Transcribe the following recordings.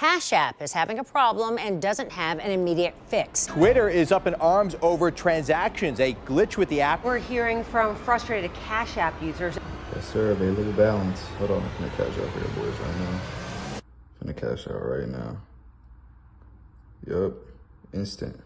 Cash App is having a problem and doesn't have an immediate fix. Twitter is up in arms over transactions, a glitch with the app. We're hearing from frustrated Cash App users. Yes, sir. Available balance. Hold on. I'm finna cash out for your boys right now. Finna cash out right now. Yup. Instant.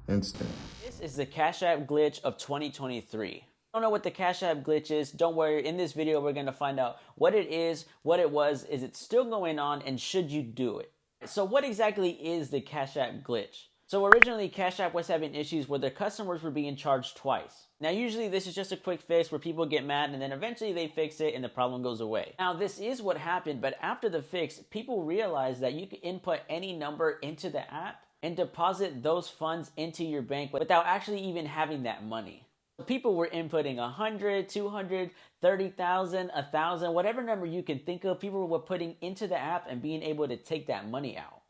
This is the Cash App glitch of 2023. Don't know what the Cash App glitch is, don't worry. In this video, we're going to find out what it is, what it was, is it still going on, and should you do it? So what exactly is the Cash App glitch? So originally, Cash App was having issues where their customers were being charged twice. Now usually this is just a quick fix where people get mad and then eventually they fix it and the problem goes away. Now this is what happened, but after the fix, people realized that you can input any number into the app and deposit those funds into your bank without actually even having that money. People were inputting 100, 200, 30,000, 1,000, whatever number you can think of, people were putting into the app and being able to take that money out.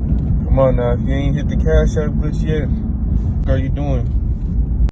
Come on now, if you ain't hit the Cash App glitch yet, what are you doing?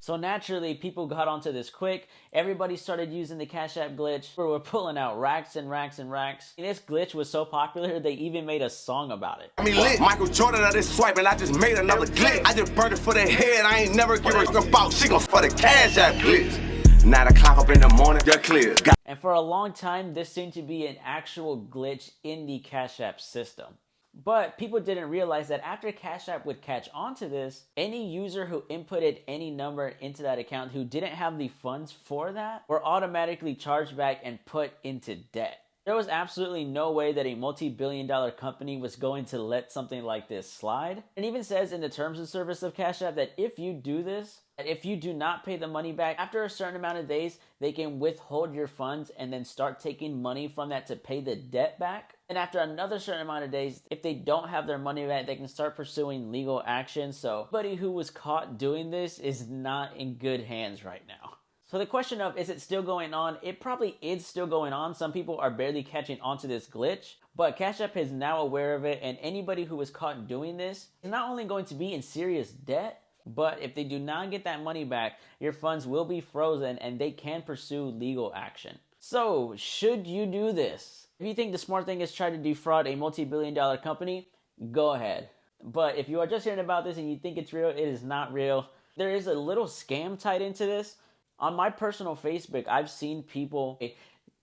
So naturally, people got onto this quick. Everybody started using the Cash App glitch. We were pulling out racks and racks and racks. And this glitch was so popular, they even made a song about it. I mean, lit. Michael Jordan of this swipe, and I just made another glitch. I just burned it for the head. I ain't never give a fuck about. She gon' for the Cash App glitch. 9 o'clock up in the morning, you're clear. And for a long time, this seemed to be an actual glitch in the Cash App system. But people didn't realize that after Cash App would catch on to this, any user who inputted any number into that account who didn't have the funds for that were automatically charged back and put into debt. There was absolutely no way that a multi-billion-dollar company was going to let something like this slide. It even says in the terms of service of Cash App that if you do this, that if you do not pay the money back, after a certain amount of days, they can withhold your funds and then start taking money from that to pay the debt back. And after another certain amount of days, if they don't have their money back, they can start pursuing legal action. So anybody who was caught doing this is not in good hands right now. So the question of, is it still going on? It probably is still going on. Some people are barely catching onto this glitch, but Cash App is now aware of it, and anybody who was caught doing this is not only going to be in serious debt, but if they do not get that money back, your funds will be frozen and they can pursue legal action. So should you do this? If you think the smart thing is try to defraud a multi-billion-dollar company, go ahead. But if you are just hearing about this and you think it's real, it is not real. There is a little scam tied into this. On my personal Facebook, I've seen people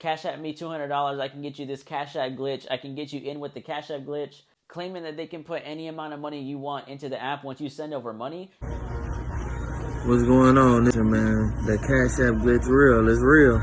Cash App me $200, I can get you this Cash App glitch, I can get you in with the Cash App glitch, claiming that they can put any amount of money you want into the app once you send over money. What's going on, man? The Cash App glitch real, it's real.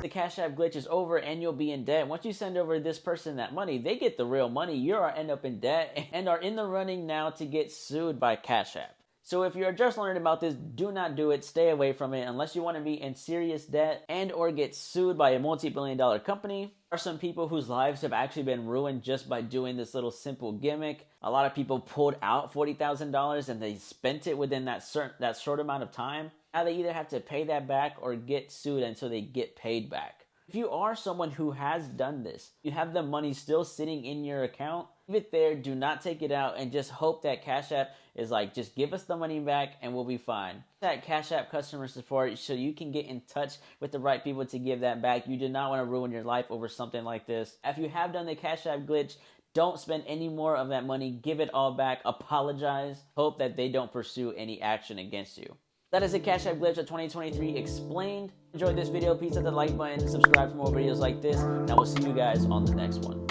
The Cash App glitch is over and you'll be in debt. Once you send over this person that money, they get the real money. You end up in debt and are in the running now to get sued by Cash App. So if you're just learning about this, do not do it. Stay away from it unless you want to be in serious debt and or get sued by a multi-billion-dollar company. There are some people whose lives have actually been ruined just by doing this little simple gimmick. A lot of people pulled out $40,000 and they spent it within that short amount of time. Now they either have to pay that back or get sued until they get paid back. If you are someone who has done this, you have the money still sitting in your account, leave it there, do not take it out, and just hope that Cash App is like, just give us the money back and we'll be fine. That Cash App customer support so you can get in touch with the right people to give that back. You do not want to ruin your life over something like this. If you have done the Cash App glitch, don't spend any more of that money. Give it all back. Apologize. Hope that they don't pursue any action against you. That is the Cash App glitch of 2023 explained. Enjoyed this video, please hit the like button, subscribe for more videos like this, and I will see you guys on the next one.